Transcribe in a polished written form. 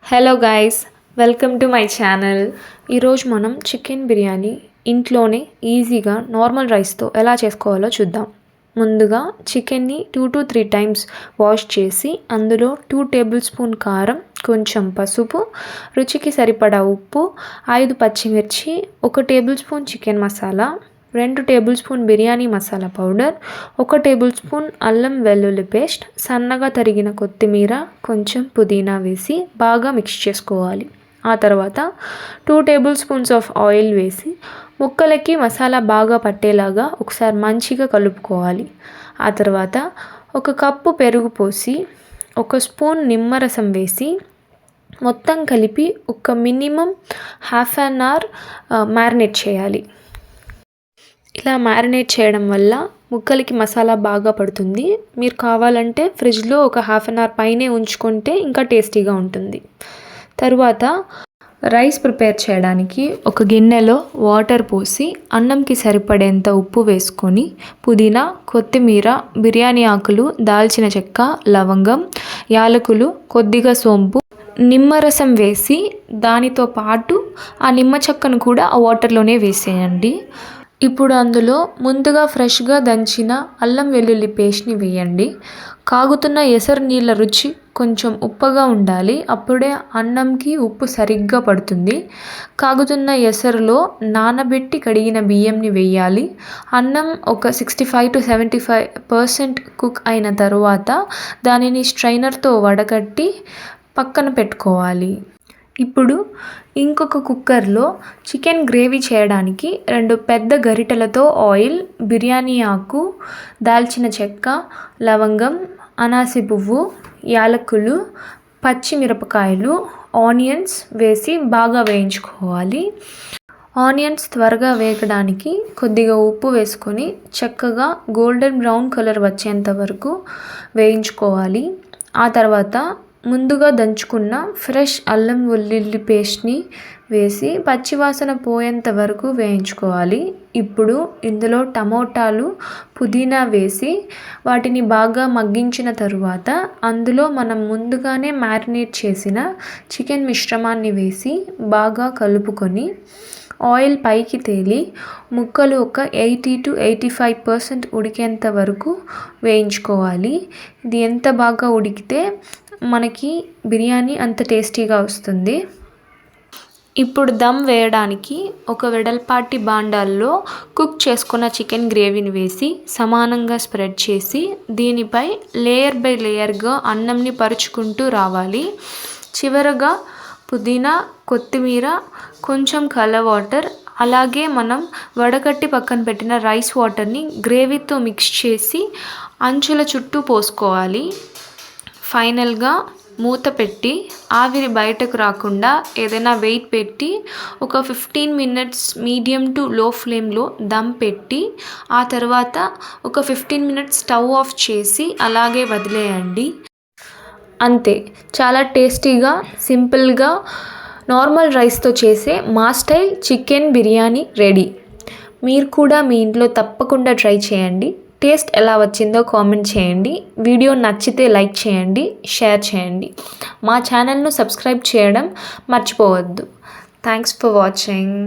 Hello guys, welcome to my channel. ఈరోజు మనం chicken biryani ఇంట్లోనే ఈజీగా నార్మల్ రైస్తో ఎలా చేసుకోవాలో చూద్దాం. ముందుగా చికెన్ని 2 to 3 టైమ్స్ వాష్ చేసి అందులో 2 టేబుల్ స్పూన్ కారం, కొంచెం పసుపు, రుచికి సరిపడా ఉప్పు, 5 పచ్చిమిర్చి, 1 table spoon chicken masala, 2 table spoon biryani masala powder, 1 table spoon అల్లం వెల్లుల్లి పేస్ట్, సన్నగా తరిగిన కొత్తిమీర, కొంచెం పుదీనా వేసి బాగా మిక్స్ చేసుకోవాలి. ఆ తర్వాత 2 టేబుల్ స్పూన్స్ ఆఫ్ ఆయిల్ వేసి ముక్కలకి మసాలా బాగా పట్టేలాగా ఒకసారి మంచిగా కలుపుకోవాలి. ఆ తర్వాత 1 కప్పు పెరుగు పోసి 1 స్పూన్ నిమ్మరసం వేసి మొత్తం కలిపి ఒక minimum half an hour marinate చేయాలి. ఇలా మ్యారినేట్ చేయడం వల్ల ముక్కలకి మసాలా బాగా పడుతుంది. మీరు కావాలంటే ఫ్రిడ్జ్లో ఒక హాఫ్ అన్ అవర్ పైనే ఉంచుకుంటే ఇంకా టేస్టీగా ఉంటుంది. తరువాత రైస్ ప్రిపేర్ చేయడానికి ఒక గిన్నెలో వాటర్ పోసి అన్నంకి సరిపడేంత ఉప్పు వేసుకొని పుదీనా, కొత్తిమీర, బిర్యానీ ఆకులు, దాల్చిన చెక్క, లవంగం, యాలకులు, కొద్దిగా సోంపు, నిమ్మరసం వేసి దానితో పాటు ఆ నిమ్మ చెక్కను కూడా ఆ వాటర్లోనే వేసేయండి. ఇప్పుడు అందులో ముందుగా ఫ్రెష్గా దంచిన అల్లం వెల్లుల్లి పేస్ట్ని వేయండి. కాగుతున్న ఎసరు నీళ్ళ రుచి కొంచెం ఉప్పగా ఉండాలి. అప్పుడే అన్నంకి ఉప్పు సరిగ్గా పడుతుంది. కాగుతున్న ఎసరులో నానబెట్టి కడిగిన బియ్యంని వేయాలి. అన్నం ఒక 65 to 75% కుక్ అయిన తరువాత దానిని స్ట్రైనర్తో వడకట్టి పక్కన పెట్టుకోవాలి. ఇప్పుడు ఇంకొక కుక్కర్లో చికెన్ గ్రేవీ చేయడానికి 2 పెద్ద గరిటెలతో ఆయిల్, బిర్యానీ ఆకు, దాల్చిన చెక్క, లవంగం, అనాసి పువ్వు, యాలకులు, పచ్చిమిరపకాయలు, ఆనియన్స్ వేసి బాగా వేయించుకోవాలి. ఆనియన్స్ త్వరగా వేగడానికి కొద్దిగా ఉప్పు వేసుకొని చక్కగా గోల్డెన్ బ్రౌన్ కలర్ వచ్చేంత వరకు వేయించుకోవాలి. ఆ తర్వాత ముందుగా దంచుకున్న ఫ్రెష్ అల్లం వెల్లుల్లి పేస్ట్ని వేసి పచ్చివాసన పోయేంత వరకు వేయించుకోవాలి. ఇప్పుడు ఇందులో టమోటాలు, పుదీనా వేసి వాటిని బాగా మగ్గించిన తరువాత అందులో మనం ముందుగానే మ్యారినేట్ చేసిన చికెన్ మిశ్రమాన్ని వేసి బాగా కలుపుకొని ఆయిల్ పైకి తేలి ముక్కలు ఒక 80 to 85% ఉడికేంత వరకు వేయించుకోవాలి. ఇది ఎంత బాగా ఉడికితే మనకి బిర్యానీ అంత టేస్టీగా వస్తుంది. ఇప్పుడు దమ్ వేయడానికి ఒక వెడల్పాటి బాండాల్లో కుక్ చేసుకున్న చికెన్ గ్రేవీని వేసి సమానంగా స్ప్రెడ్ చేసి దీనిపై లేయర్ బై లేయర్గా అన్నంని పరుచుకుంటూ రావాలి. చివరగా పుదీనా, కొత్తిమీర, కొంచెం కలర్ వాటర్, అలాగే మనం వడకట్టి పక్కన పెట్టిన రైస్ వాటర్ని గ్రేవీతో మిక్స్ చేసి అంచుల చుట్టూ పోసుకోవాలి. ఫైనల్గా మూత పెట్టి ఆవిరి బయటకు రాకుండా ఏదైనా వెయిట్ పెట్టి ఒక 15 minutes మీడియం టు లో ఫ్లేమ్లో దమ్ పెట్టి ఆ తర్వాత ఒక 15 minutes స్టవ్ ఆఫ్ చేసి అలాగే వదిలేయండి. అంతే, చాలా టేస్టీగా, సింపుల్గా నార్మల్ రైస్తో చేసే మా స్టైల్ చికెన్ బిర్యానీ రెడీ. మీరు కూడా మీ ఇంట్లో తప్పకుండా ట్రై చేయండి. టేస్ట్ ఎలా వచ్చిందో కామెంట్ చేయండి. వీడియో నచ్చితే లైక్ చేయండి, షేర్ చేయండి. మా ఛానల్ను సబ్స్క్రైబ్ చేయడం మర్చిపోవద్దు. Thanks for watching.